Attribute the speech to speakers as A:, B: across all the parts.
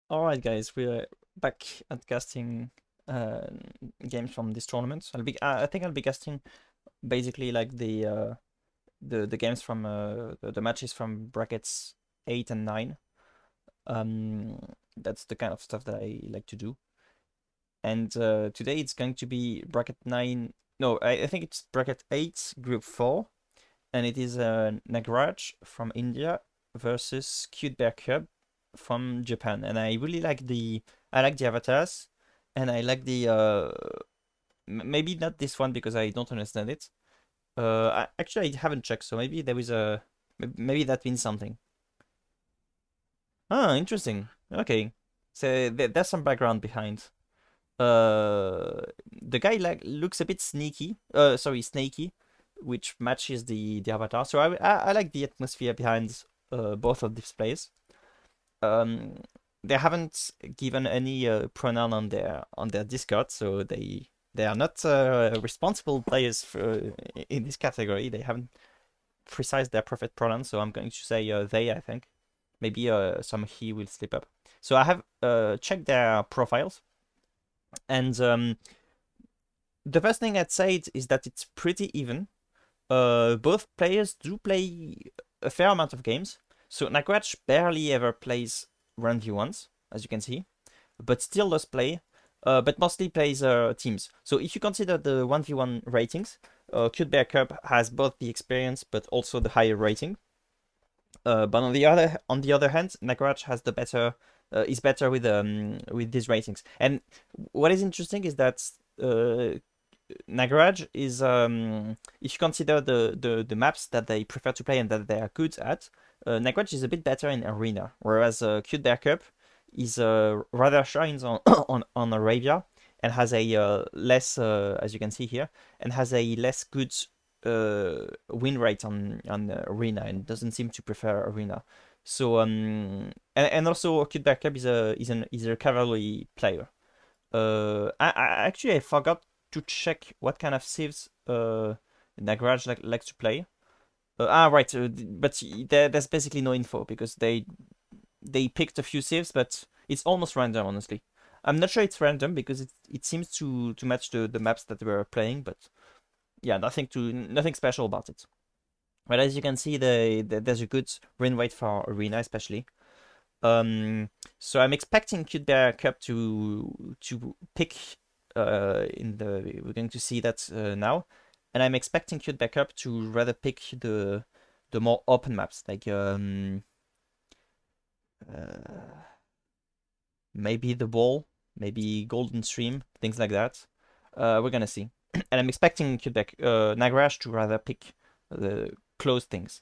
A: Alright guys, we're back at casting uh, games from this tournament. I think I'll be casting basically like the games from the matches from brackets 8 and 9. That's the kind of stuff that I like to do. And today it's going to be bracket 9. No, I think it's bracket 8, group 4, and it is Nagraj from India versus CuteBearCub from Japan. And I like the avatars, and I like the maybe not this one because I don't understand it. Actually I haven't checked, so maybe there is a maybe that means something. Ah, interesting. Okay, so there's some background behind. The guy like looks a bit sneaky. Sorry, snaky, which matches the avatar. So I like the atmosphere behind both of these plays. Um, they haven't given any pronoun on their Discord, so they are not responsible players in this category. They haven't precised their preferred pronoun, so I'm going to say they. I think maybe some he will slip up. So I have checked their profiles, and the first thing I'd say is that it's pretty even. Both players do play a fair amount of games. So Nagraj barely ever plays 1v1s, as you can see, but still does play, but mostly plays teams. So if you consider the 1v1 ratings, CuteBearCub has both the experience but also the higher rating. But on the other hand, Nagraj has the better is better with these ratings. And what is interesting is that Nagraj is if you consider the maps that they prefer to play and that they are good at, Nagraj is a bit better in arena, whereas CuteBearCub is rather shines on on Arabia and has a less as you can see here, and has a less good win rate on arena and doesn't seem to prefer arena. So and also CuteBearCub is a cavalry player. I forgot to check what kind of civs Nagraj likes to play. Right, but there's basically no info because they picked a few civs, but it's almost random, honestly. I'm not sure it's random because it seems to match the maps that we were playing, but yeah, nothing special about it. But as you can see, there's a good win rate for arena, especially. Um, so I'm expecting CuteBearCub to pick in the we're going to see that now, and I'm expecting CuteBearCub to rather pick the more open maps like uh, maybe the ball, maybe Golden Stream, things like that. We're gonna see, and I'm expecting Nagraj to rather pick the close things.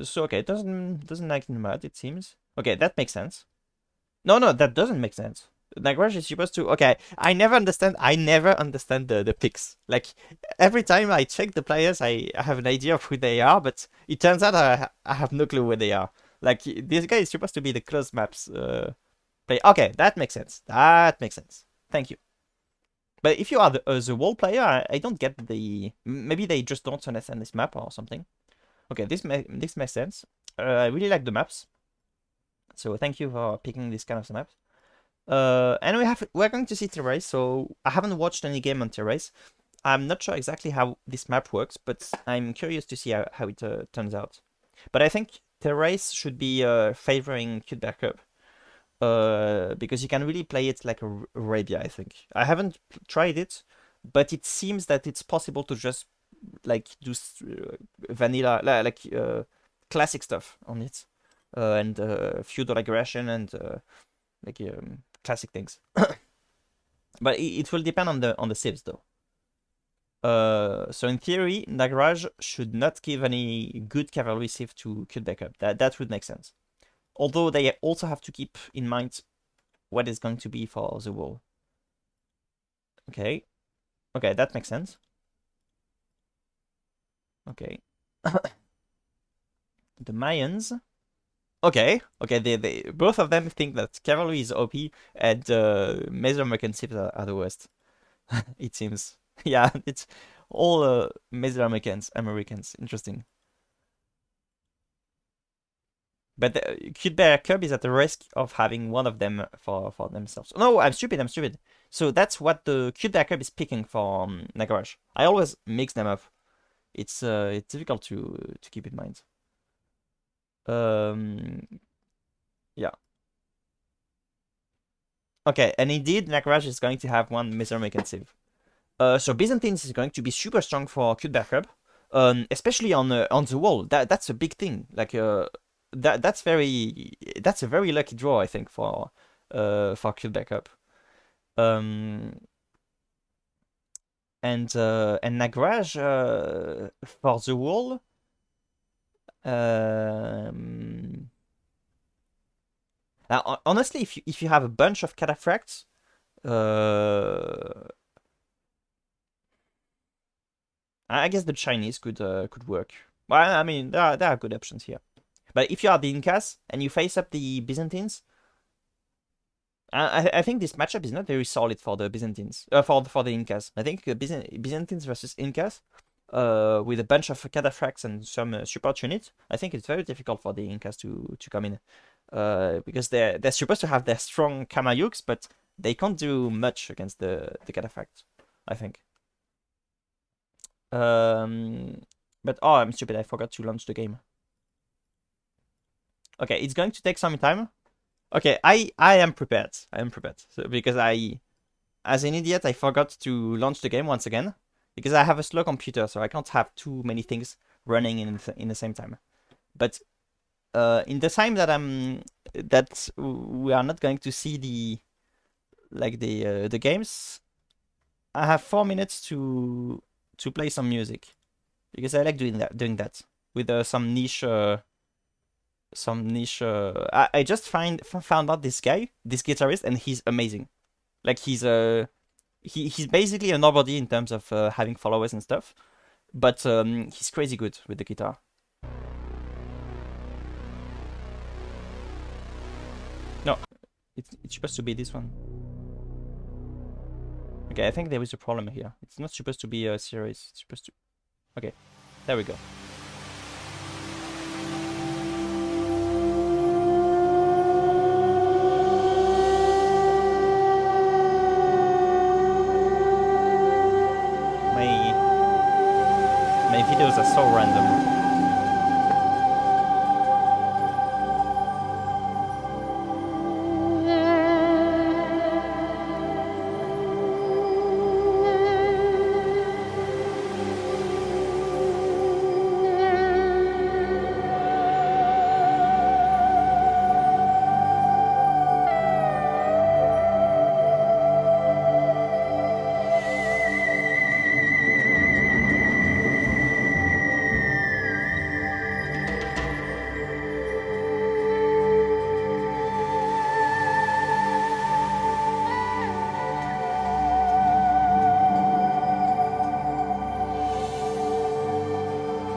A: So okay, it doesn't like mud, it seems. Okay, that makes sense. No, that doesn't make sense. Nagraj is supposed to. Okay, I never understand. I never understand the picks. Like every time I check the players, I have an idea of who they are, but it turns out I have no clue where they are. Like this guy is supposed to be the close maps play. Okay, that makes sense. That makes sense. Thank you. But if you are the wall player, I don't get the. Maybe they just don't understand this map or something. Okay, this makes sense. I really like the maps, so thank you for picking this kind of maps. And we're going to see Terrace. So I haven't watched any game on Terrace. I'm not sure exactly how this map works, but I'm curious to see how it turns out. But I think Terrace should be favoring CuteBearCub because you can really play it like Arabia. I think I haven't tried it, but it seems that it's possible to just like do vanilla classic stuff on it, and feudal aggression and like classic things. But it will depend on the civs though. So in theory, Nagraj should not give any good cavalry civ to CuteBearCub. That would make sense. Although they also have to keep in mind what is going to be for the wall. Okay, okay, that makes sense. Okay, the Mayans. Okay, they both of them think that cavalry is OP and Mesoamerican civs are the worst. It seems. Yeah, it's all Mesoamericans, Americans. Interesting. But the CuteBearCub is at the risk of having one of them for themselves. No, I'm stupid. I'm stupid. So that's what the CuteBearCub is picking for Nagraj. I always mix them up. It's difficult to keep in mind. Yeah. Okay, and indeed, Nagraj is going to have one Mesoamerican. So Byzantines is going to be super strong for CuteBearCub, especially on the wall. That's a big thing. Like that's a very lucky draw, I think, for CuteBearCub. And Nagraj for the wall. Honestly, if you have a bunch of cataphracts, I guess the Chinese could work. Well, I mean, there are good options here. But if you are the Incas and you face up the Byzantines, I think this matchup is not very solid for the Byzantines. For the Incas. I think Byzantines versus Incas, with a bunch of cataphracts and some support units, I think it's very difficult for the Incas to come in. Because they're supposed to have their strong Kamayuks, but they can't do much against the cataphracts, I think. But oh, I'm stupid. I forgot to launch the game. Okay, it's going to take some time. Okay, I am prepared. I am prepared. So, because as an idiot, I forgot to launch the game once again because I have a slow computer, so I can't have too many things running in the same time. But in the time that we are not going to see the games, I have 4 minutes to play some music because I like doing that with some niche. I just found out this guy, this guitarist, and he's amazing. Like he's basically a nobody in terms of having followers and stuff, but he's crazy good with the guitar. No, it's supposed to be this one. Okay, I think there is a problem here. It's not supposed to be a series. It's supposed to. Okay, there we go. My videos are so random.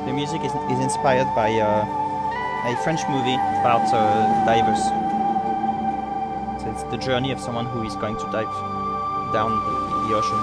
A: The music is inspired by a French movie about divers. So it's the journey of someone who is going to dive down the ocean.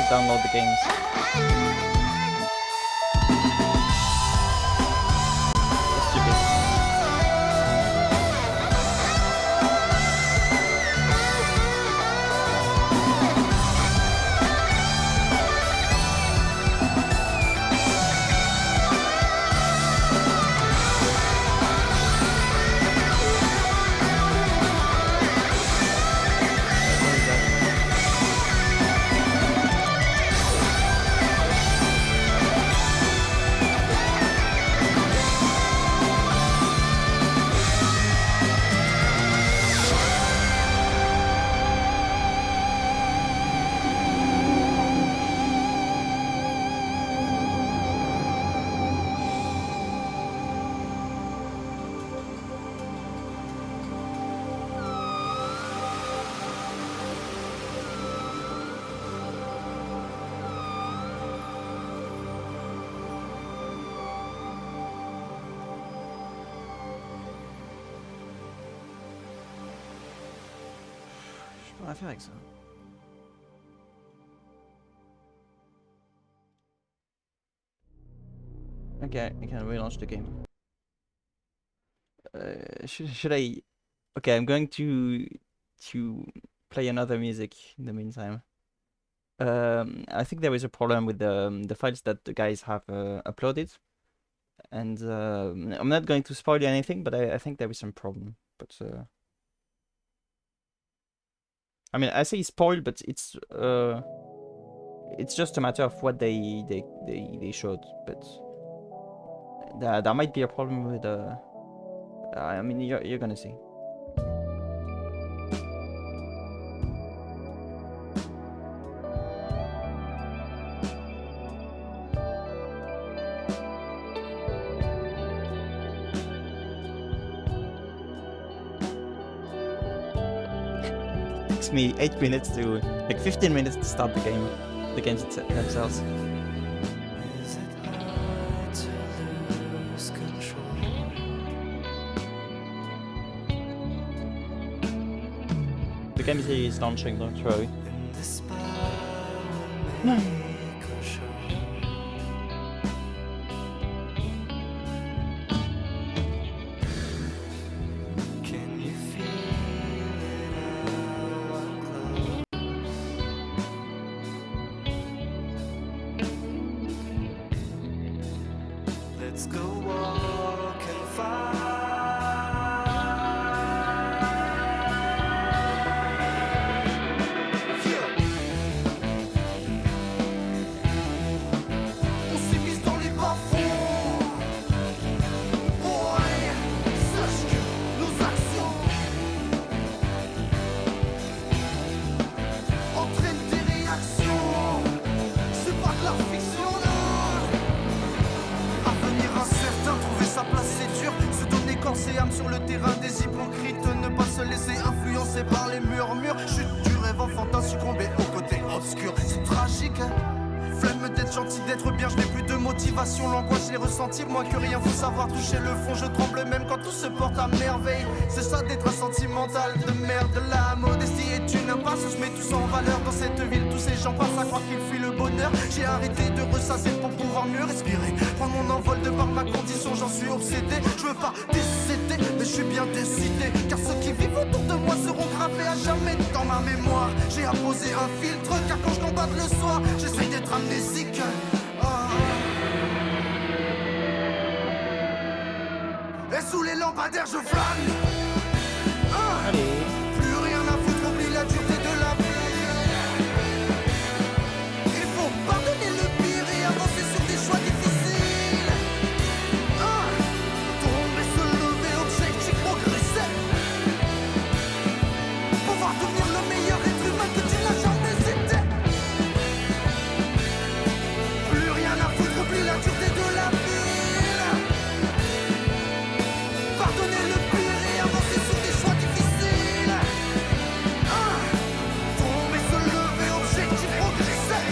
A: download the games. That's stupid. I feel like so. Okay, I can relaunch the game. Should I? Okay, I'm going to play another music in the meantime. I think there is a problem with the files that the guys have uploaded, and I'm not going to spoil anything, but I think there is some problem. But I mean, I say spoil, but it's just a matter of what they showed. But there might be a problem with I mean, you're gonna see. Takes me 8 minutes to, like 15 minutes to start the game, the games themselves. The game is launching, don't worry. No.
B: Sur le terrain des hypocrites, ne pas se laisser influencer par les murmures. Chute du rêve enfantin, succomber au côté obscur. C'est tragique, hein. Flemme d'être gentil, d'être bien, je n'ai plus de motivation. L'angoisse, je l'ai ressenti, moins que rien, faut savoir toucher le fond. Je tremble même quand tout se porte à merveille. C'est ça d'être un sentimental de merde. La modestie est une impasse, je mets tous en valeur dans cette ville. Tous ces gens passent à croire qu'ils fuient le bonheur. J'ai arrêté de ressasser pour pouvoir mieux respirer. Prendre mon envol de par ma condition, j'en suis obsédé. Je veux pas décéder, mais je suis bien décidé. Car ceux qui vivent autour de moi seront gravés à jamais dans ma mémoire. J'ai apposé un filtre, car quand je combatte le soir, j'essaye d'être amnésique. Et sous les lampadaires je flâne. Plus rien à foutre, oublie la dureté de la vie. Il faut pardonner le pire et avancer sur des choix difficiles. Tomber, se lever, objectif, progresser. Pouvoir devenir le meilleur être humain que tu n'as jamais été. Plus rien à foutre, oublie la dureté de la vie. Pardonner le pire et avancer sur des choix difficiles. Tomber, se lever, objectif, progresser.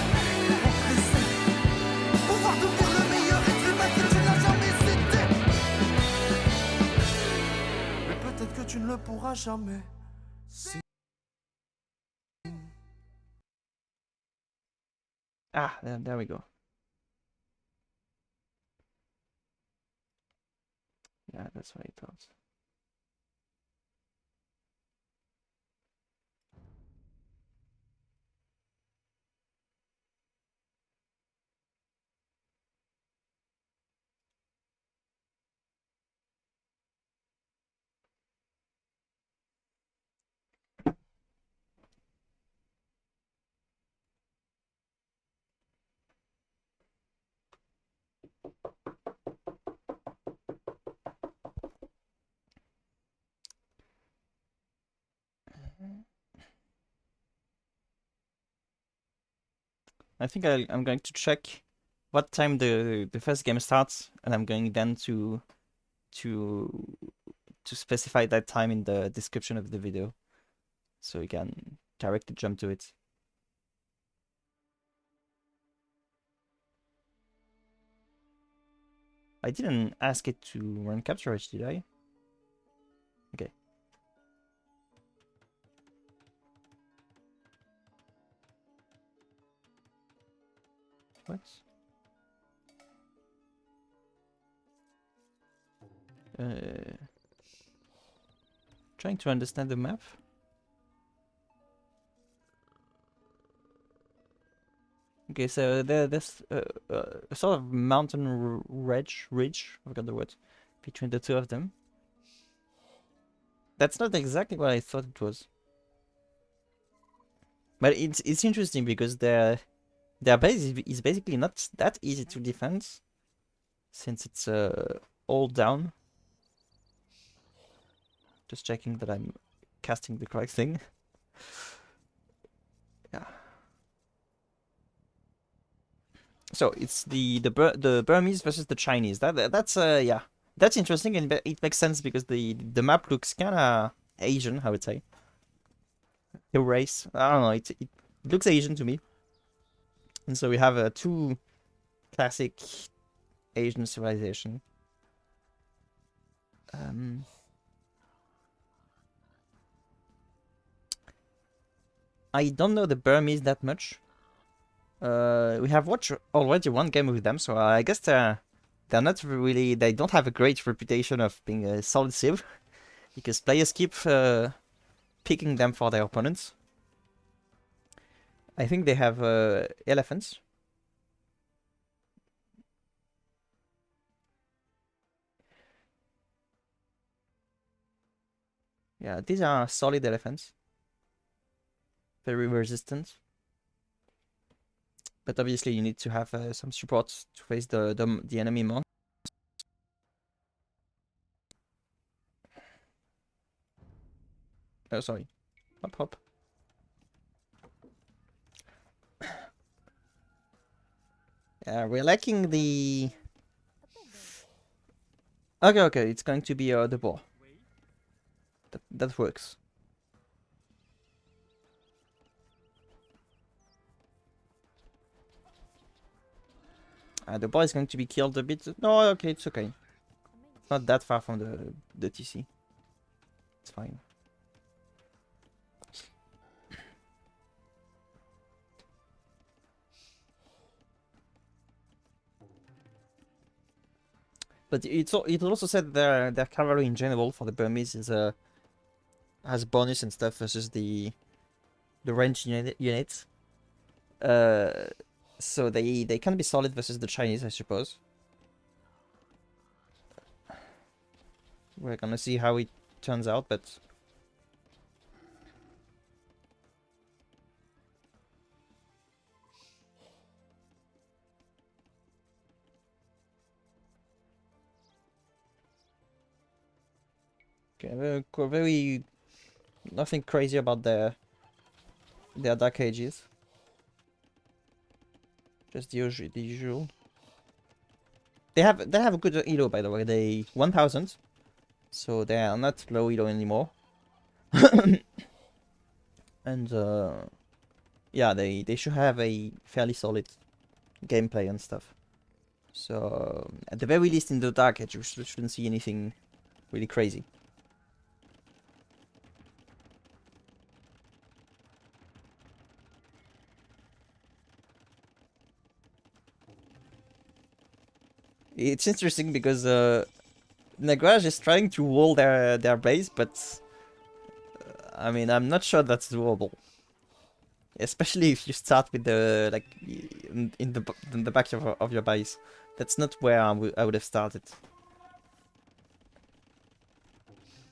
B: Pouvoir devenir le meilleur être humain que tu n'as jamais été. Mais peut-être que tu ne le pourras jamais. Si
A: Ah, there we go. Yeah, that's what I thought. I think I'm going to check what time the first game starts, and I'm going then to specify that time in the description of the video, so you can directly jump to it. I didn't ask it to run capture, did I? Okay. What? Trying to understand the map. Okay, so there's a sort of mountain ridge, I forgot the word, between the two of them. That's not exactly what I thought it was. But it's interesting because their base is basically not that easy to defend, since it's all down. Just checking that I'm casting the correct thing. Yeah. So it's the Burmese versus the Chinese. That's yeah, that's interesting, and it makes sense because the map looks kind of Asian, I would say. The race, I don't know, it looks Asian to me, and so we have two classic Asian civilization. I don't know the Burmese that much. We have watched already one game with them, so I guess they're not really. They don't have a great reputation of being a solid civ, because players keep picking them for their opponents. I think they have elephants. Yeah, these are solid elephants. Very resistant. But obviously you need to have some support to face the enemy monk. Oh, sorry. Hop, hop. Yeah, we're lacking the... Okay, it's going to be the boar. That works. The boar is going to be killed a bit. No, okay, it's okay. It's not that far from the TC. It's fine. But it also said their cavalry in general for the Burmese is has bonus and stuff versus the ranged units. So they can be solid versus the Chinese, I suppose. We're gonna see how it turns out, but okay, very nothing crazy about their dark ages. Just the usual. They have a good elo, by the way. They 1000, so they are not low elo anymore. And yeah, they should have a fairly solid gameplay and stuff. So at the very least in the dark age, you shouldn't see anything really crazy. It's interesting because Nagraj is trying to wall their base, but I mean, I'm not sure that's doable. Especially if you start with the like in the back of your base. That's not where I would have started.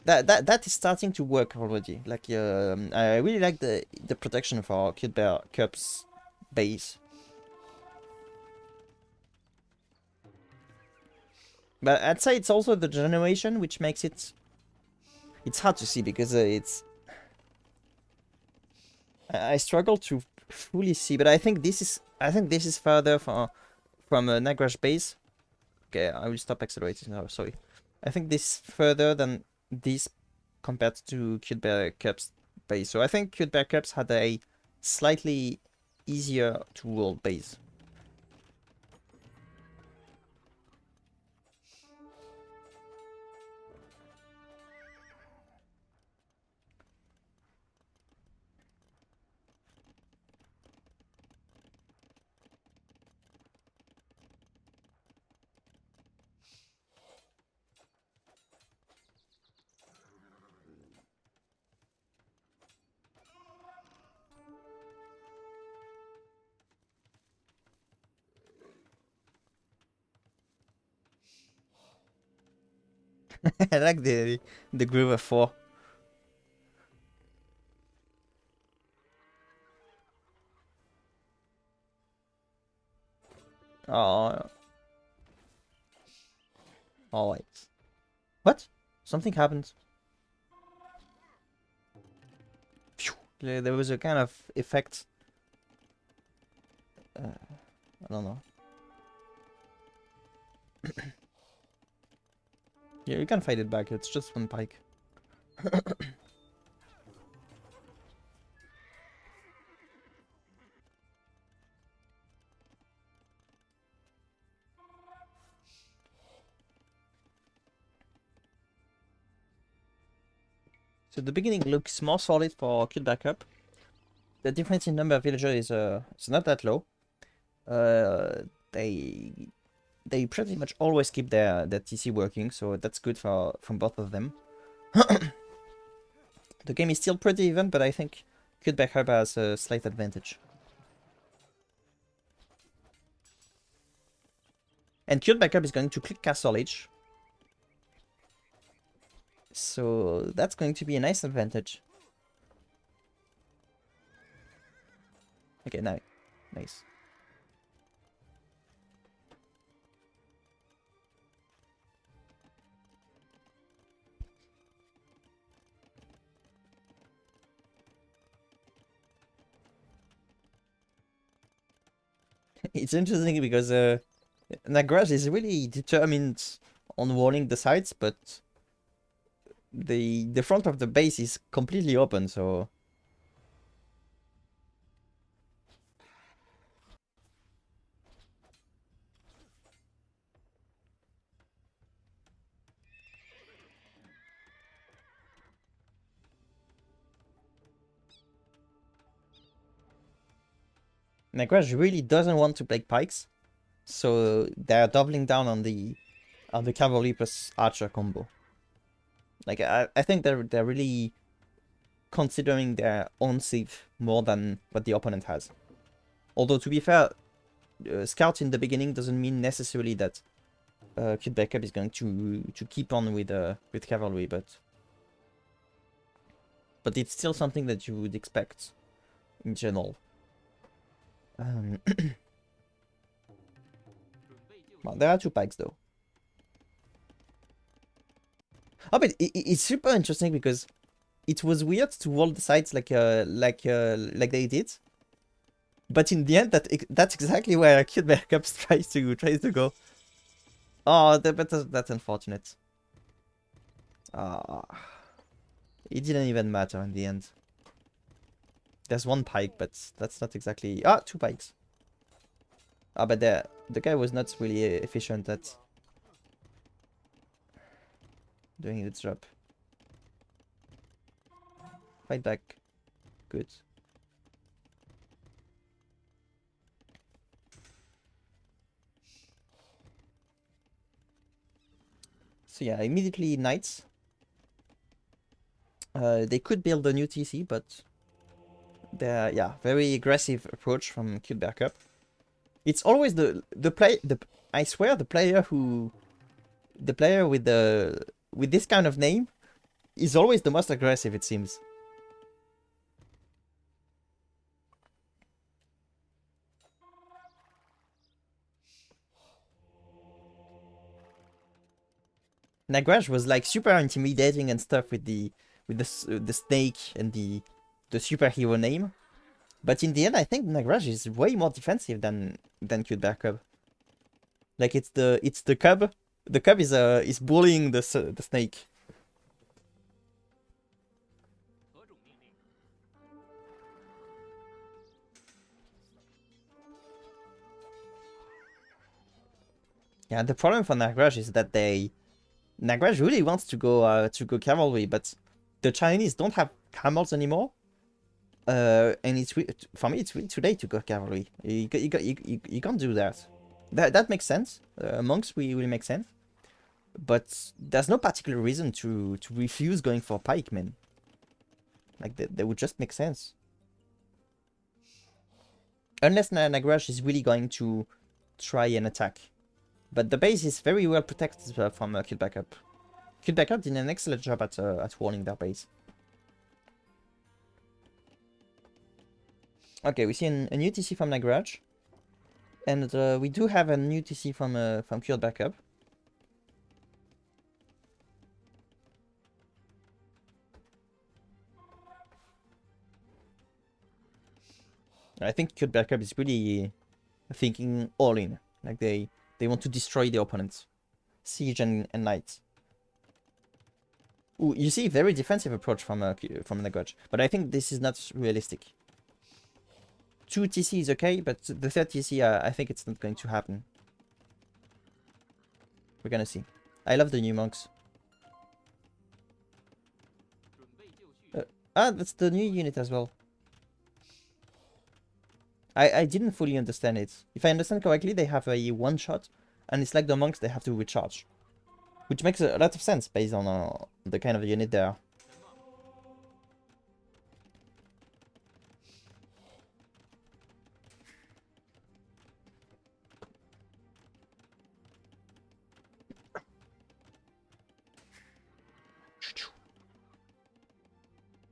A: That is starting to work already. Like I really like the protection for CuteBearCub's base. But I'd say it's also the generation which makes it. It's hard to see because I struggle to fully see, but I think this is further from Nagraj base. Okay, I will stop accelerating now. Sorry. I think this is further than this compared to CuteBearCub's base. So I think CuteBearCub's had a slightly easier to roll base. I like the groove of 4. Oh, alright. What? Something happened. Phew. There was a kind of effect. I don't know. Yeah, you can fight it back. It's just one pike. So the beginning looks more solid for CuteBearCub. The difference in number of villagers is not that low. They pretty much always keep their TC working, so that's good from both of them. The game is still pretty even, but I think CuteBearCub has a slight advantage. And CuteBearCub is going to click Castle Age. So that's going to be a nice advantage. Okay, now, nice. It's interesting because Nagraj is really determined on walling the sides, but the front of the base is completely open, so Nagraj really doesn't want to play pikes, so they're doubling down on the cavalry plus archer combo. Like I think they're really considering their own save more than what the opponent has. Although to be fair, scout in the beginning doesn't mean necessarily that CuteBearCub is going to keep on with cavalry, but it's still something that you would expect in general. Well, there are 2 pikes though. Oh, but it's super interesting because it was weird to wall the sides like they did. But in the end, that's exactly where CuteBearCub tries to go. Oh, that's unfortunate. It didn't even matter in the end. There's 1 pike, but that's not exactly 2 pikes. But the guy was not really efficient at doing its job. Fight back. Good. So yeah, immediately knights. They could build a new TC, but they're, yeah, very aggressive approach from CuteBearCub. It's always I swear the player with this kind of name is always the most aggressive, it seems. Nagraj was like super intimidating and stuff with the snake and the superhero name, but in the end, I think Nagraj is way more defensive than CuteBearCub. Like it's the cub. The cub is bullying the snake. Yeah, the problem for Nagraj is that Nagraj really wants to go cavalry, but the Chinese don't have camels anymore. And for me, it's really too late to go cavalry. You can't do that. That makes sense. Monks will make sense, but there's no particular reason to refuse going for pikemen. Like that would just make sense. Unless Nagraj is really going to try and attack. But the base is very well protected from CuteBearCub. CuteBearCub did an excellent job at walling their base. Okay, we see a new TC from Nagraj. And we do have a new TC from CuteBearCub. I think CuteBearCub is really thinking all in. Like they want to destroy the opponents. Siege and Knight. Ooh, you see, very defensive approach from Nagraj. But I think this is not realistic. 2 TC is okay, but the 3rd TC, I think it's not going to happen. We're gonna see. I love the new monks. That's the new unit as well. I didn't fully understand it. If I understand correctly, they have a one-shot, and it's like the monks, they have to recharge. Which makes a lot of sense based on the kind of unit they are.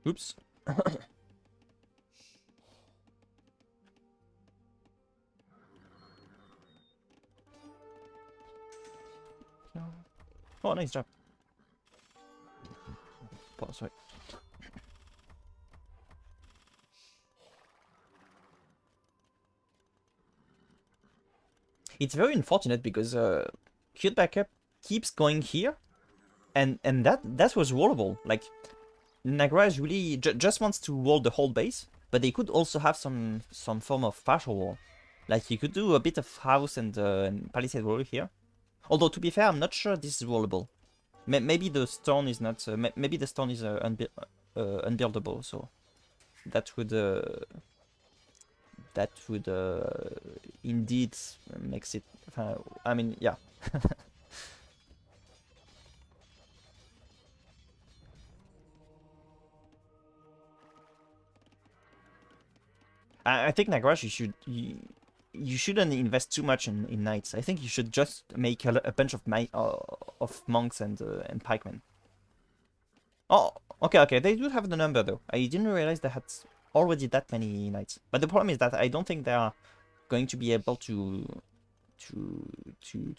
A: Oops. Oh, nice job. Oh, sorry. It's very unfortunate because CuteBearCub keeps going here, and that was wallable. Like Nagraj really just wants to wall the whole base, but they could also have some form of partial wall. Like you could do a bit of house and palisade wall here. Although to be fair, I'm not sure this is wallable. Maybe the stone is not. Maybe the stone is unbuildable. So that would indeed makes it. I mean, yeah. I think Nagraj, you shouldn't invest too much in knights. I think you should just make a bunch of monks and pikemen. Oh, okay. They do have the number though. I didn't realize they had already that many knights. But the problem is that I don't think they are going to be able to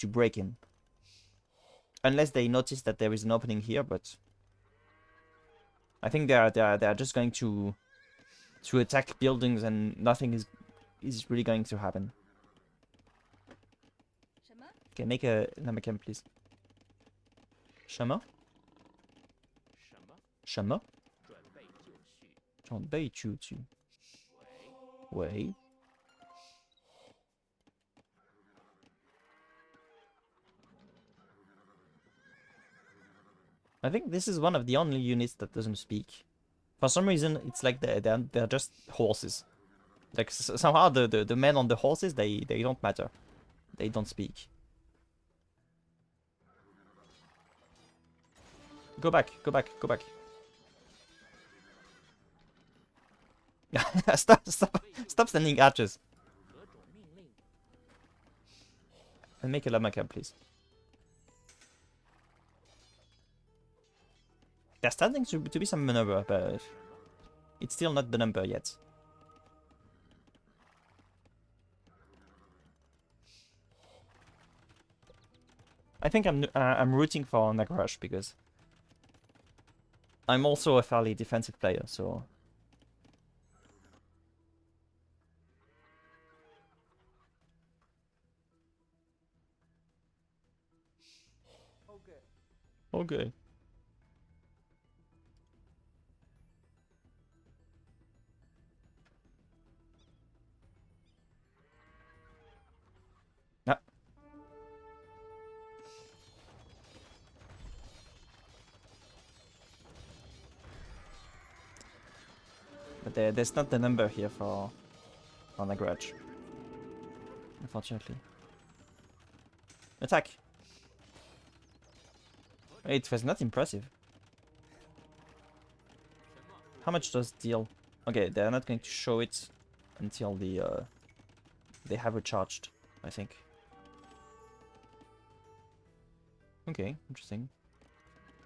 A: break in, unless they notice that there is an opening here. But I think they are just going to attack buildings, and nothing is really going to happen. Okay, make a number camp, please. Shama? Shama? 准备就绪. Wait. I think this is one of the only units that doesn't speak. For some reason, it's like they're just horses. Like somehow the men on the horses, they don't matter. They don't speak. Go back, go back, go back. Stop sending archers. And make a llama cab, please. There's starting to be some maneuver, but it's still not the number yet. I think I'm rooting for Nagraj because I'm also a fairly defensive player, so. Okay. Ah. But there's not the number here for Nagraj. Unfortunately. Attack! It was not impressive. How much does it deal? Okay, they're not going to show it until they have recharged, I think. Okay, interesting.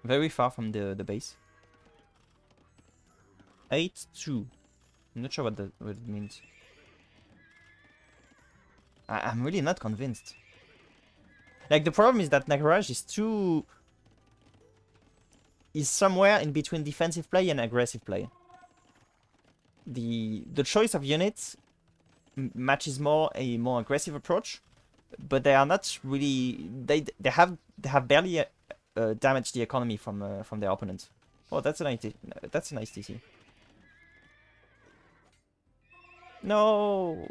A: Very far from the base. 8-2. I'm not sure what it means. I'm really not convinced. Like, the problem is that Nagraj is somewhere in between defensive play and aggressive play. The choice of units matches more a more aggressive approach, but they are not really. They have barely damaged the economy from their opponent. Oh, that's a nice TC. No.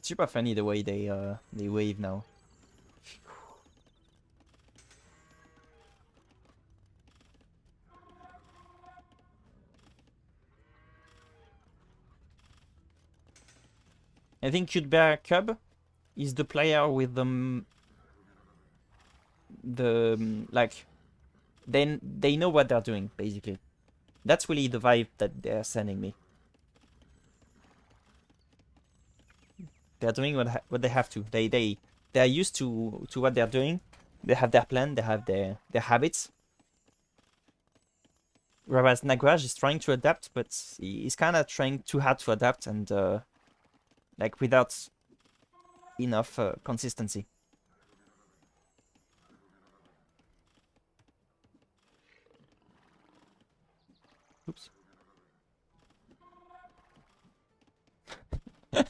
A: Super funny the way they wave now. I think CuteBearCub is the player with like they know what they're doing basically. That's really the vibe that they're sending me. They're doing what they have to. They're used to what they're doing. They have their plan. They have their habits. Whereas Nagraj is trying to adapt, but he's kind of trying too hard to adapt and like without enough consistency. Oops.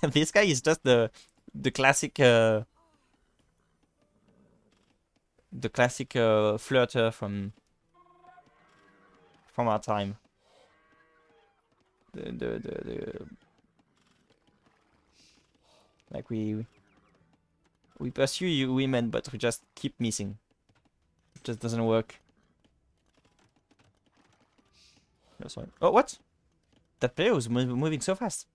A: This guy is just the classic flirter from our time. Like we pursue you women, but we just keep missing. It just doesn't work. That's fine. Oh, what? That player was moving so fast.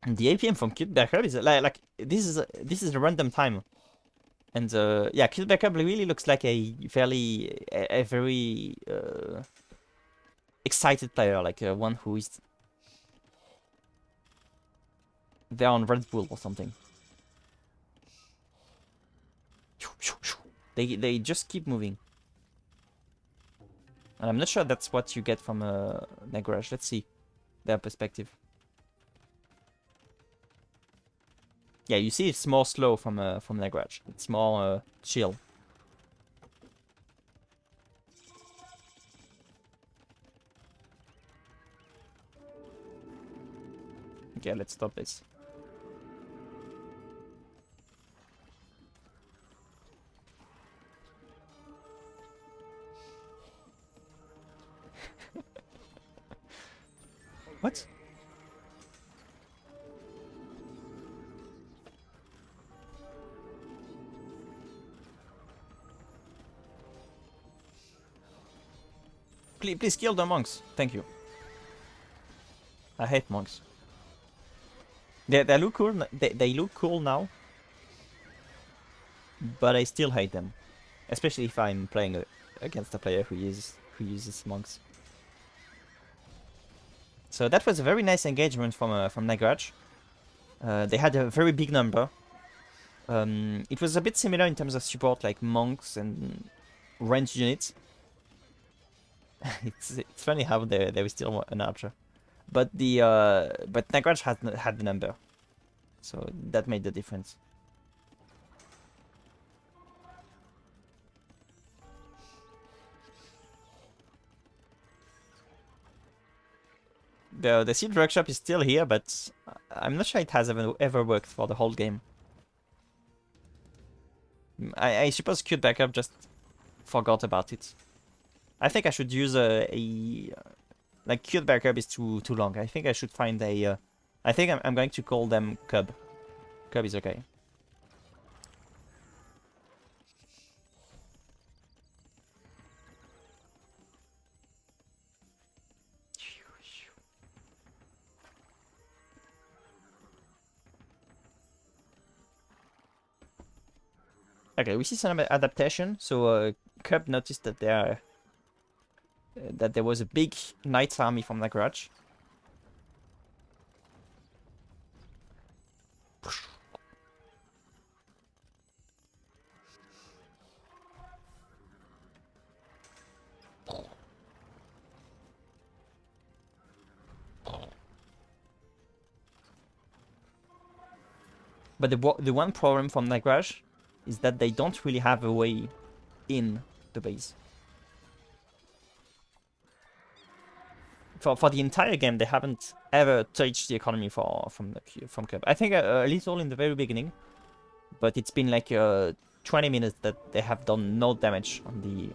A: And the APM from CuteBearCub is like this is a random time, and yeah, CuteBearCub really looks like a very excited player, like one who is there on Red Bull or something. They just keep moving, and I'm not sure that's what you get from Nagraj. Let's see their perspective. Yeah, you see it's more slow from Nagraj. It's more chill. Okay, let's stop this. What? Please kill the monks. Thank you. I hate monks. They look cool. They look cool now, but I still hate them, especially if I'm playing against a player who uses monks. So that was a very nice engagement from Nagraj. They had a very big number. It was a bit similar in terms of support, like monks and ranged units. it's funny how there was still an archer, but Nagraj had the number, so that made the difference. The sealed workshop is still here, but I'm not sure it has ever worked for the whole game. I suppose CuteBearCub just forgot about it. I think I should use like CuteBearCub is too long. I think I should find a. I think I'm going to call them Cub. Cub is okay. Okay, we see some adaptation. So Cub noticed that there was a big knights army from Nagraj. But the one problem from Nagraj is that they don't really have a way in the base. For the entire game, they haven't ever touched the economy from Cub. I think a little in the very beginning, but it's been like 20 minutes that they have done no damage on the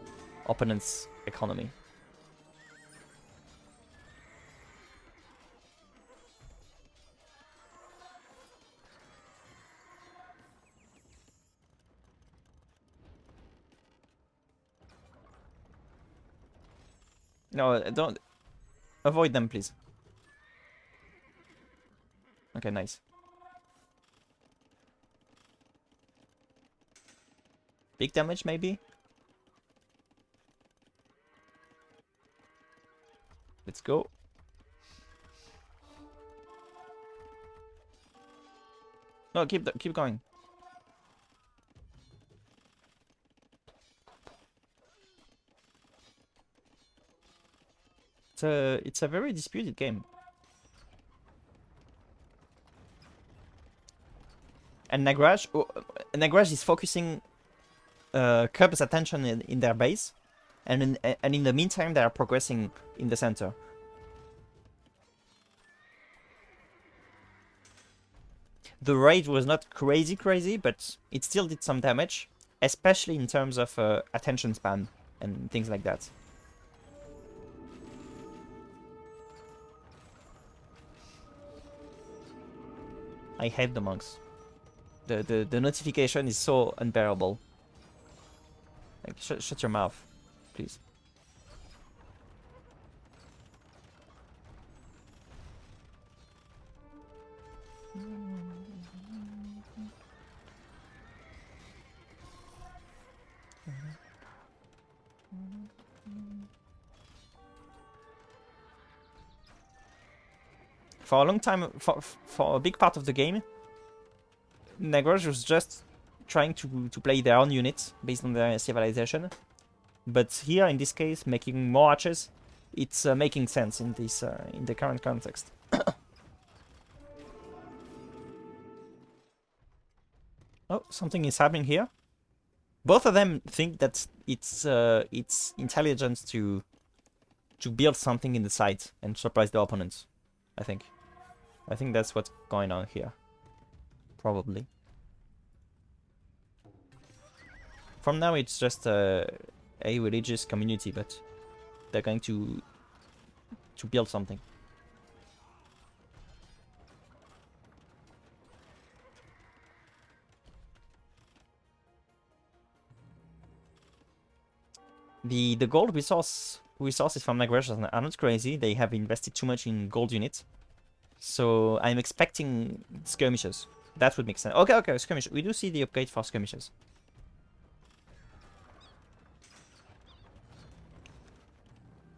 A: opponent's economy. No, don't avoid them, please. Okay, nice. Big damage, maybe? Let's go. No, keep going. It's a very disputed game. And Nagraj is focusing Cub's attention in their base, and in the meantime they are progressing in the center. The raid was not crazy, but it still did some damage, especially in terms of attention span and things like that. I hate the monks. The notification is so unbearable. Like, shut your mouth, please. For a long time, for a big part of the game, Nagraj was just trying to play their own units based on their civilization. But here, in this case, making more archers, it's making sense in this in the current context. Oh, something is happening here. Both of them think that it's intelligence to build something in the site and surprise the opponents. I think that's what's going on here. Probably. From now, it's just a religious community, but they're going to build something. The gold resource resources from Nagraj are not crazy. They have invested too much in gold units. So I'm expecting skirmishes. That would make sense. Okay, skirmish. We do see the upgrade for skirmishes.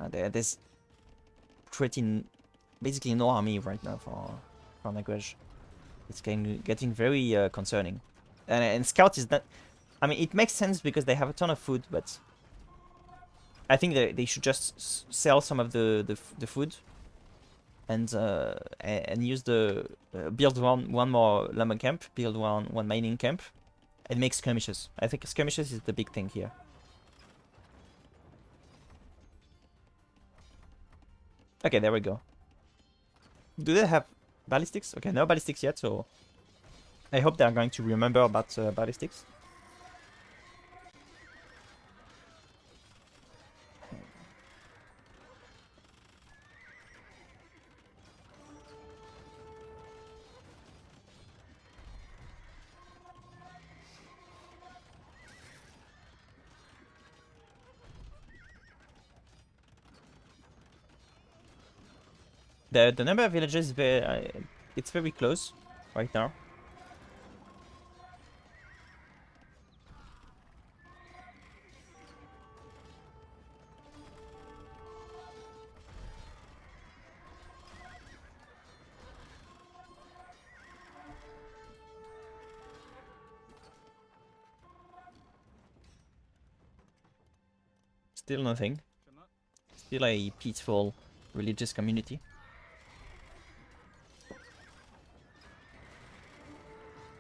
A: There's basically no army right now for Nagraj. It's getting very concerning. And Scout is not... I mean, it makes sense because they have a ton of food, but... I think they should just sell some of the food and use the... build one more lumber camp, build one mining camp, and make skirmishes. I think skirmishes is the big thing here. Okay, there we go. Do they have ballistics? Okay, no ballistics yet, so I hope they are going to remember about ballistics. The number of villages, it's very close right now. Still nothing. Still a peaceful religious community.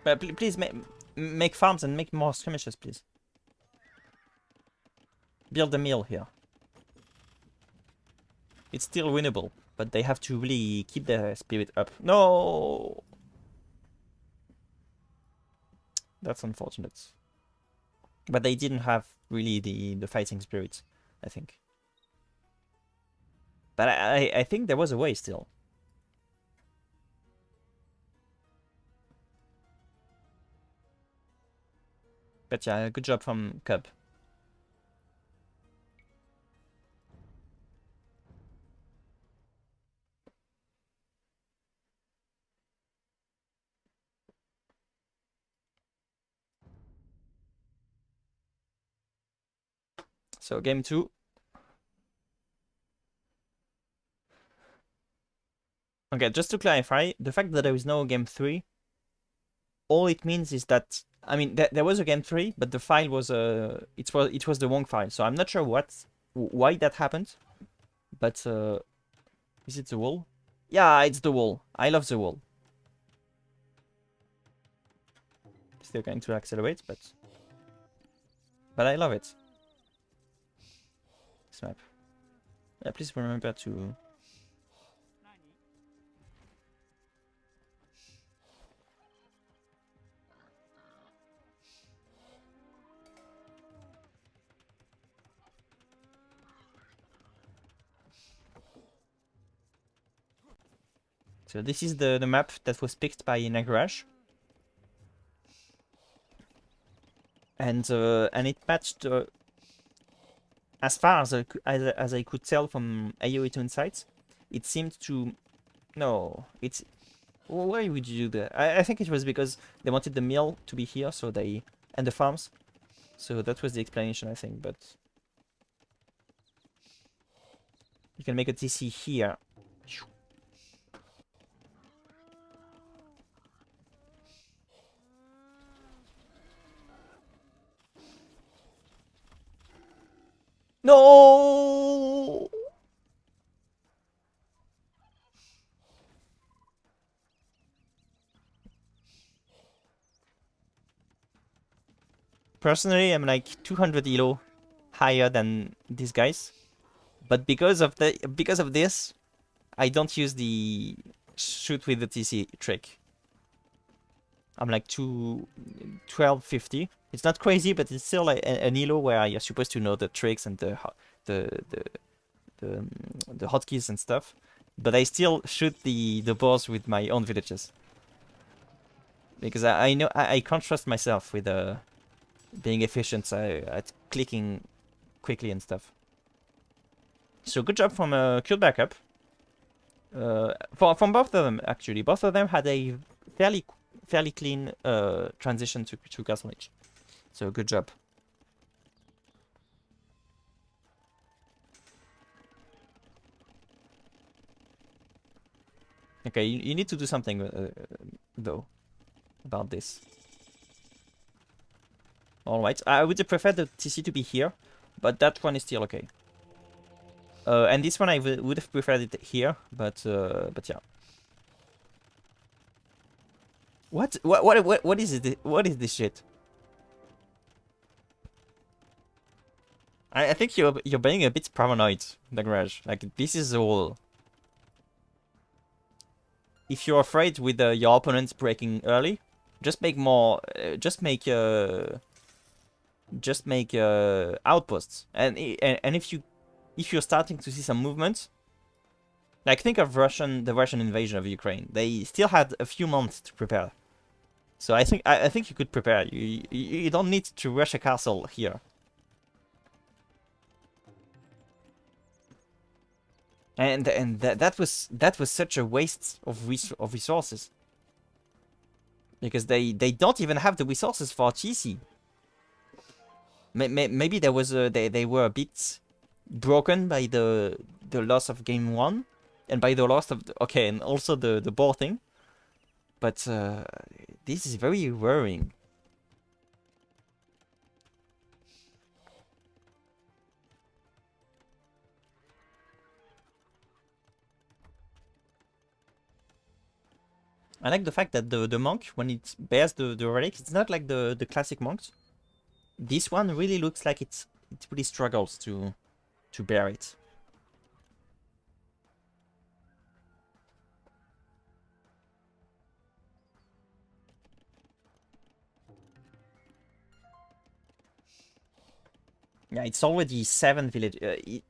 A: But please make farms and make more skirmishes, please. Build a mill here. It's still winnable, but they have to really keep their spirit up. No! That's unfortunate. But they didn't have really the fighting spirit, I think. But I think there was a way still. But yeah, good job from Cub. So game 2. Okay, just to clarify, the fact that there is no game 3, all it means is that, I mean, there was a game 3, but the file was it was the wrong file. So I'm not sure why that happened, but is it the wall? Yeah, it's the wall. I love the wall. Still going to accelerate, but I love it. This map. Yeah, please remember to. So this is the map that was picked by Nagraj. And it matched as far as I could tell from AOE2 insights. It seemed to it's why would you do that? I think it was because they wanted the mill to be here, so and the farms. So that was the explanation, I think. But you can make a TC here. No! Personally, I'm like 200 elo higher than these guys, but because of this, I don't use the shoot with the TC trick. I'm like 1250. It's not crazy, but it's still like an elo where you're supposed to know the tricks and the hotkeys and stuff. But I still shoot the boss with my own villages because I know I can't trust myself with being efficient at clicking quickly and stuff. So good job from CuteBearCub. From both of them, actually. Both of them had a fairly clean transition to Castle Age. So good job. Okay, you need to do something though about this. Alright, I would have preferred the TC to be here, but that one is still okay. And this one I would have preferred it here, but yeah. What is it? What is this shit? I think you're being a bit paranoid, Nagraj. Like this is all. If you're afraid with your opponents breaking early, just make more. Just make outposts, and if you're starting to see some movement, like think of the Russian invasion of Ukraine. They still had a few months to prepare, so I think you could prepare. You don't need to rush a castle here. And that was such a waste of resources, because they don't even have the resources for TC. Maybe there was they were a bit broken by the loss of game 1 and by the loss of and also the ball thing, but this is very worrying. I like the fact that the monk, when it bears the relic, it's not like the classic monks. This one really looks like it really struggles to bear it. Yeah, it's already 7 village.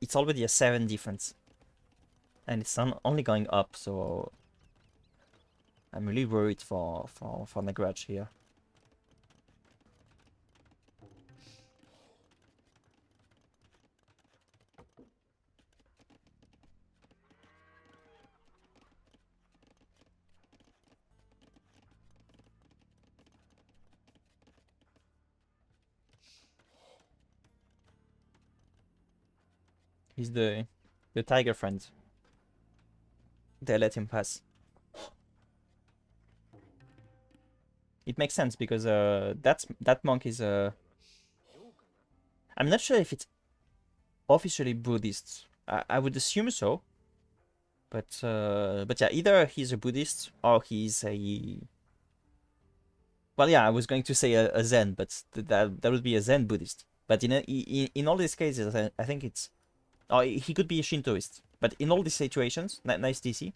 A: It's already a 7 difference, and it's only going up. So I'm really worried for Nagraj here. He's the tiger friend. They let him pass. It makes sense because that monk is I'm not sure if it's officially Buddhist. I would assume so. But yeah, either he's a Buddhist or he's a. Well, yeah, I was going to say a Zen, but that would be a Zen Buddhist. But in all these cases, I think it's. Oh, he could be a Shintoist. But in all these situations, nice TC,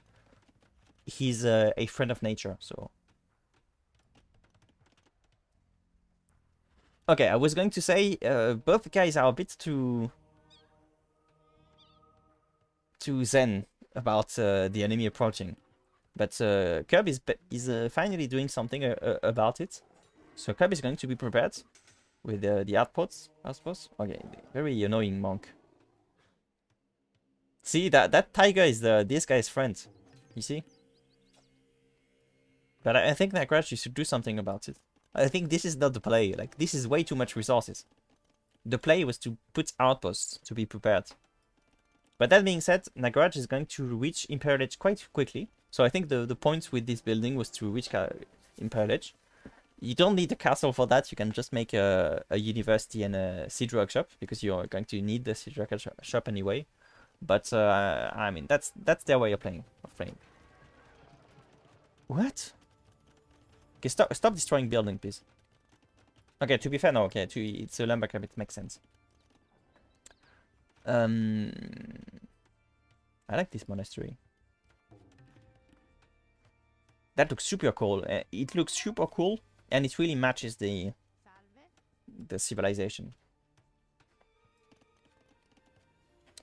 A: he's a friend of nature, so. Okay, I was going to say both guys are a bit too zen about the enemy approaching, but Cub is finally doing something about it. So Cub is going to be prepared with the outposts, I suppose. Okay, very annoying monk. See, that tiger is this guy's friend. You see? But I think Nagraj, you should do something about it. I think this is not the play. Like, this is way too much resources. The play was to put outposts to be prepared. But that being said, Nagraj is going to reach Imperial Edge quite quickly. So I think the point with this building was to reach Imperial Edge. You don't need a castle for that. You can just make a university and a siege workshop, because you're going to need the siege workshop anyway. But I mean, that's their way of playing. What? Okay, stop destroying building, please. Okay, to be fair, no. Okay, it's a lumber camp. It makes sense. I like this monastery. That looks super cool. It looks super cool, and it really matches the civilization.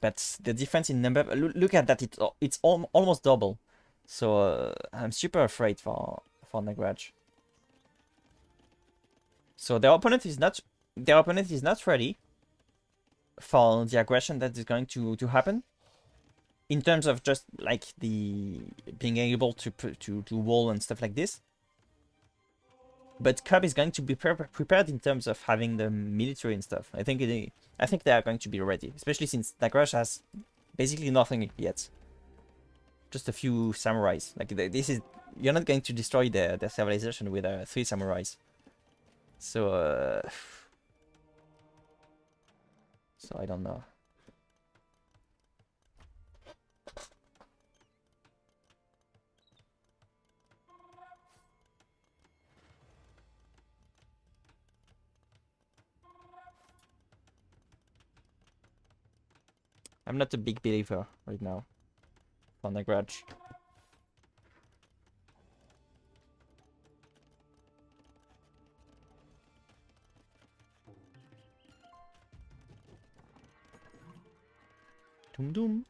A: But the difference in number, look at that, it's almost double. So I'm super afraid for Nagraj. So their opponent is not ready for the aggression that is going to happen. in terms of just like the being able to wall and stuff like this. But Cub is going to be prepared in terms of having the military and stuff. I think they are going to be ready, especially since Nagraj has basically nothing yet. Just a few samurais. Like you're not going to destroy their civilization with 3 samurais. So so I don't know. I'm not a big believer right now on Nagraj. Doom doom.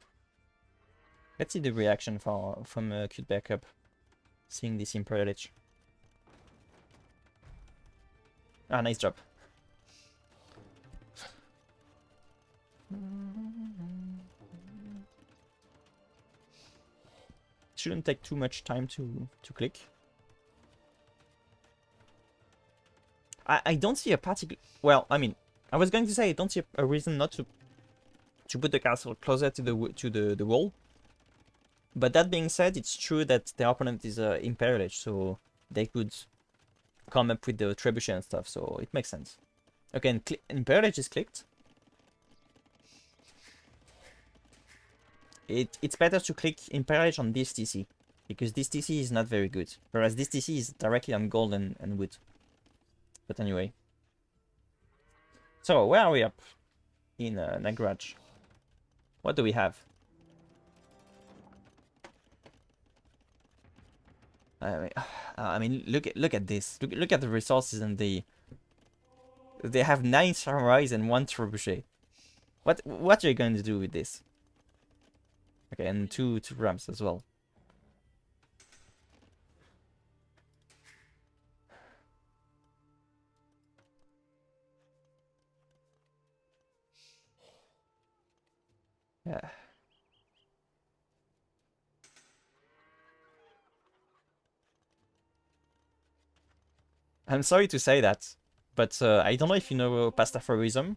A: Let's see the reaction from CuteBearCub seeing this Imperial Lich. Ah, nice job. Shouldn't take too much time to click. I don't see a particular... Well, I mean, I was going to say I don't see a reason not to put the castle closer to the wall. But that being said, it's true that the opponent is Imperial Age, so they could come up with the trebuchet and stuff, so it makes sense. Okay, Imperial Age is clicked. It's better to click Imperial Age on this TC, because this TC is not very good, whereas this TC is directly on gold and wood. But anyway. So, where are we up in Nagraj? What do we have? I mean, look at this. Look at the resources, and they have 9 samurais and 1 trebuchet. What are you going to do with this? Okay, and two rams as well. Yeah. I'm sorry to say that, but I don't know if you know pastafarianism,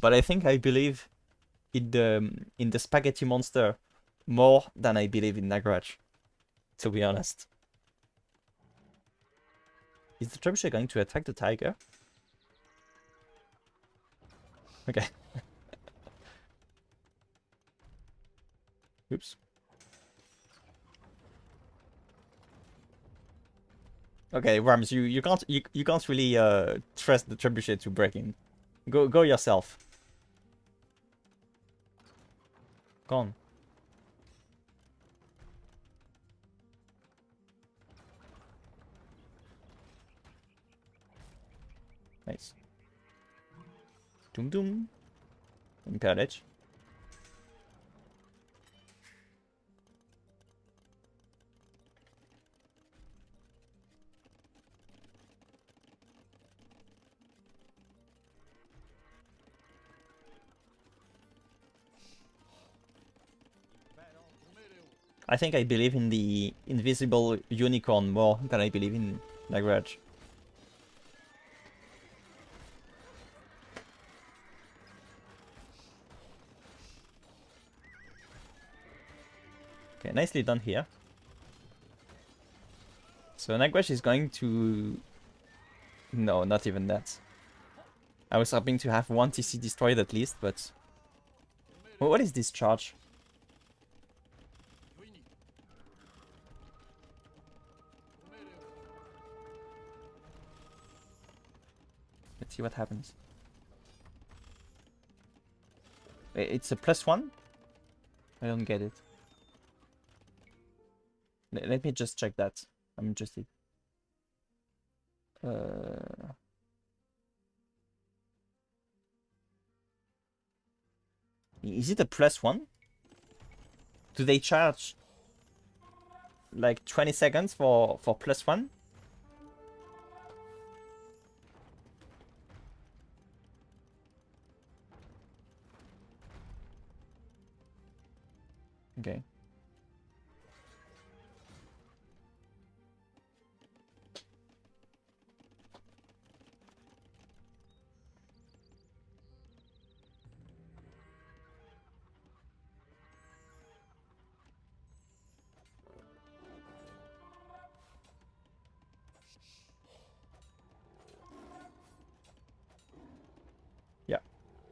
A: but I think I believe in the spaghetti monster more than I believe in Nagraj, to be honest. Is the trebuchet going to attack the tiger? Okay. Oops. Okay, Rams, you can't really trust the trebuchet to break in. Go yourself. Go on. Nice. Doom doom. Impaired edge. I think I believe in the invisible unicorn more than I believe in Nagraj. Okay, nicely done here. So Nagraj is going to... No, not even that. I was hoping to have 1 TC destroyed at least, but... Well, what is this charge? Let's see what happens. Wait, it's a +1? I don't get it. Let me just check that. I'm interested. Is it a +1? Do they charge like 20 seconds for +1? Okay. Yeah,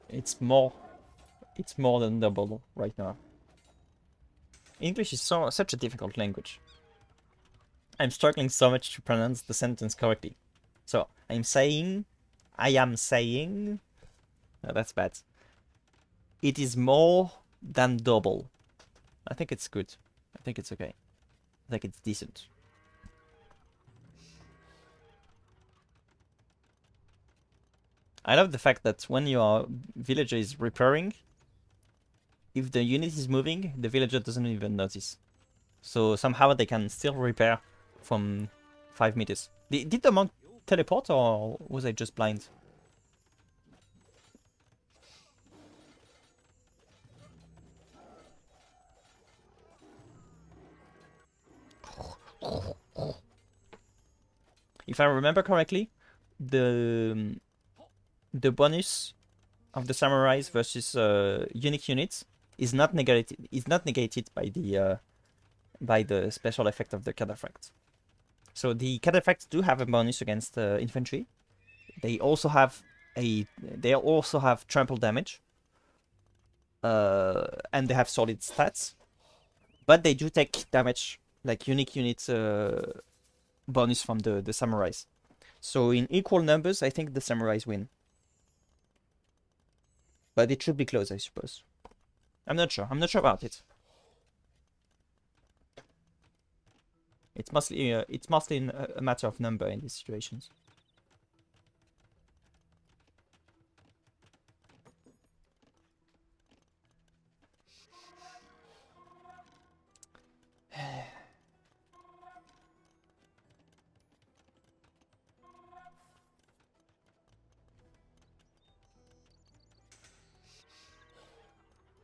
A: it's more than double right now. English is such a difficult language. I'm struggling so much to pronounce the sentence correctly. So I am saying, no, that's bad. It is more than double. I think it's good. I think it's okay. I think it's decent. I love the fact that when your villager is repairing, if the unit is moving, the villager doesn't even notice. So somehow they can still repair from 5 meters. Did the monk teleport or was I just blind? If I remember correctly, the bonus of the samurais versus unique units is not negated. Is not negated by the special effect of the cataphract. So the cataphracts do have a bonus against infantry. They also have trample damage, and they have solid stats. But they do take damage, like unique units bonus from the samurais. So in equal numbers, I think the samurais win. But it should be close, I suppose. I'm not sure. I'm not sure about it. It's mostly a matter of number in these situations.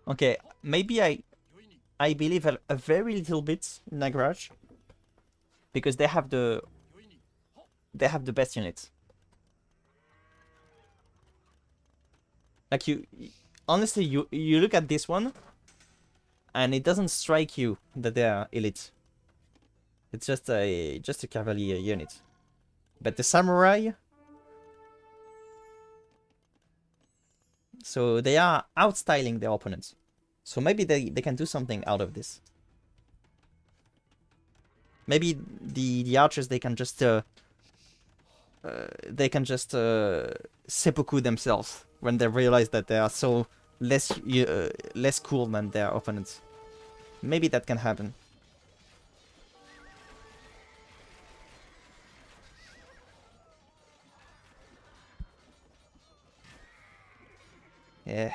A: Okay, maybe I believe a very little bit in Nagraj because they have the best units. Like honestly, you look at this one, and it doesn't strike you that they are elite. It's just a cavalry unit. But the samurai, so they are outstyling their opponents. So maybe they can do something out of this. Maybe the archers they can just seppuku themselves when they realize that they are so less cool than their opponents. Maybe that can happen. Yeah.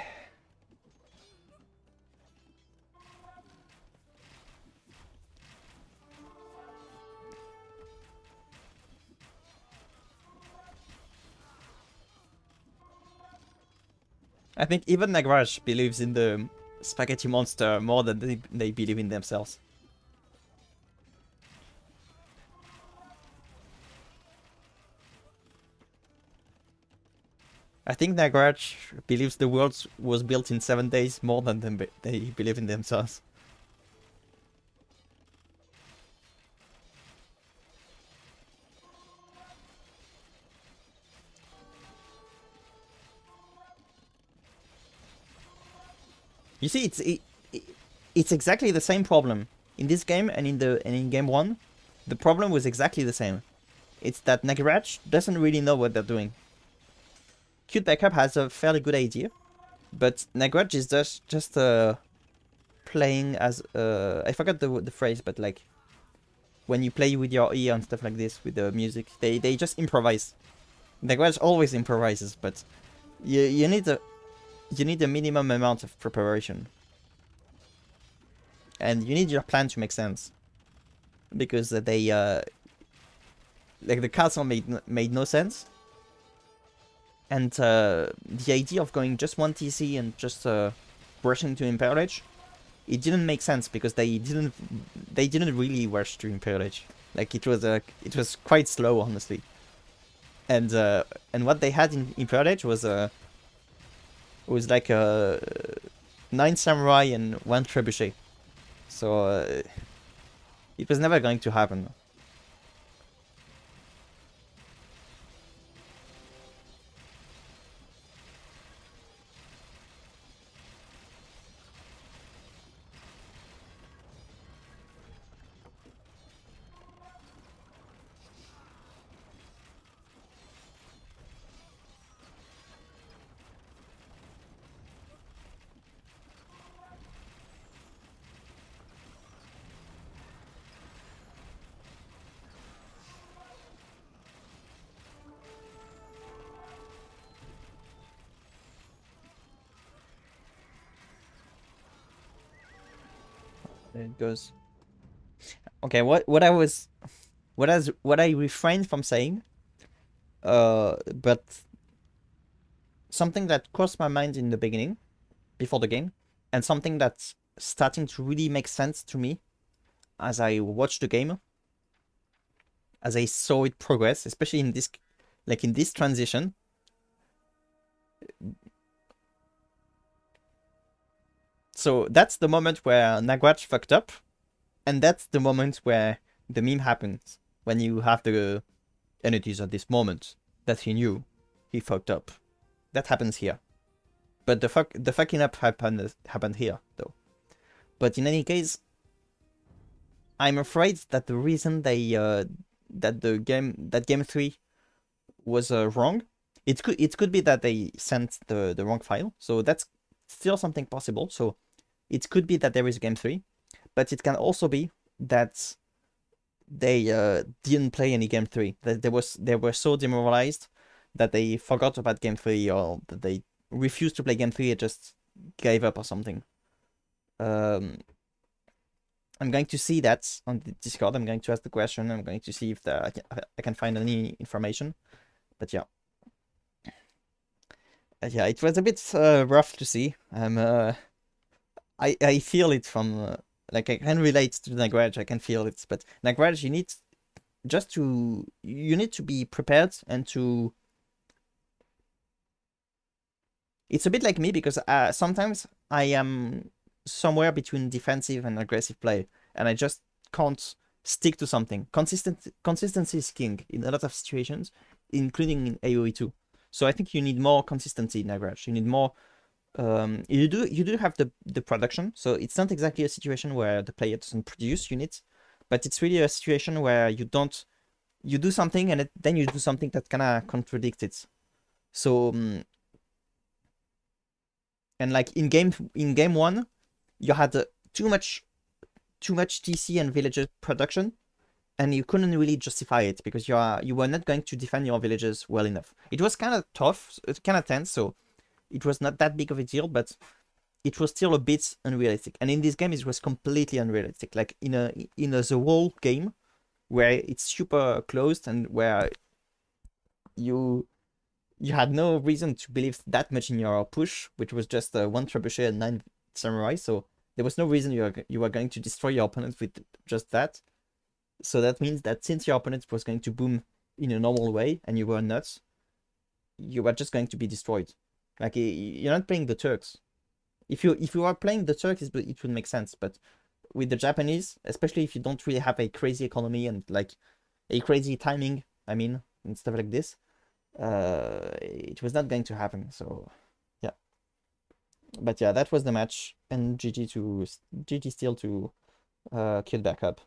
A: I think even Nagraj believes in the spaghetti monster more than they believe in themselves. I think Nagraj believes the world was built in 7 days more than they believe in themselves. You see, it's exactly the same problem in this game and in game 1. The problem was exactly the same. It's that Nagraj doesn't really know what they're doing. CuteBearCub has a fairly good idea, but Nagraj is just playing as I forgot the phrase, but like when you play with your ear and stuff like this with the music, they just improvise. Nagraj always improvises, but you need a minimum amount of preparation, and you need your plan to make sense, because they like the castle made no sense. And the idea of going just one TC and just rushing to Imperial Age it didn't make sense because they didn't really rush to Imperial Age. Like it was quite slow, honestly. And what they had in Imperial Age was like a 9 samurai and 1 trebuchet. So it was never going to happen. There it goes. Okay, what I refrained from saying, but something that crossed my mind in the beginning, before the game, and something that's starting to really make sense to me as I watched the game, as I saw it progress, especially in this transition. So that's the moment where Nagraj fucked up, and that's the moment where the meme happens, when you have and it is at this moment that he knew he fucked up. That happens here. But the fucking up happened here, though. But in any case, I'm afraid that the reason that game 3 was wrong, it could be that they sent the wrong file, so that's still something possible. So it could be that there is game 3, but it can also be that they didn't play any game 3. That they were so demoralized that they forgot about game 3, or that they refused to play game 3 and just gave up or something. I'm going to see that on the Discord. I'm going to ask the question. I'm going to see if I can find any information. But yeah. Yeah, it was a bit rough to see. I feel it from like, I can relate to Nagraj. I can feel it, but Nagraj, you need to be prepared and to. It's a bit like me, because sometimes I am somewhere between defensive and aggressive play, and I just can't stick to something. Consistency is king in a lot of situations, including in AoE 2. So I think you need more consistency in Nagraj. You need more. You do have the production, so it's not exactly a situation where the player doesn't produce units, but it's really a situation where you do something and then you do something that kind of contradicts it. So and like in game 1, you had too much TC and villager production, and you couldn't really justify it because you were not going to defend your villages well enough. It was kind of tough, it's kind of tense, so it was not that big of a deal, but it was still a bit unrealistic. And in this game, it was completely unrealistic. Like in the whole game, where it's super closed and where you had no reason to believe that much in your push, which was just 1 trebuchet and 9 samurai. So there was no reason you were going to destroy your opponent with just that. So that means that since your opponent was going to boom in a normal way and you were nuts, you were just going to be destroyed. Like, you're not playing the Turks. If you are playing the Turks, it would make sense. But with the Japanese, especially if you don't really have a crazy economy and like a crazy timing, I mean, and stuff like this, it was not going to happen. So yeah. But yeah, that was the match, and GG still to KidBearCub.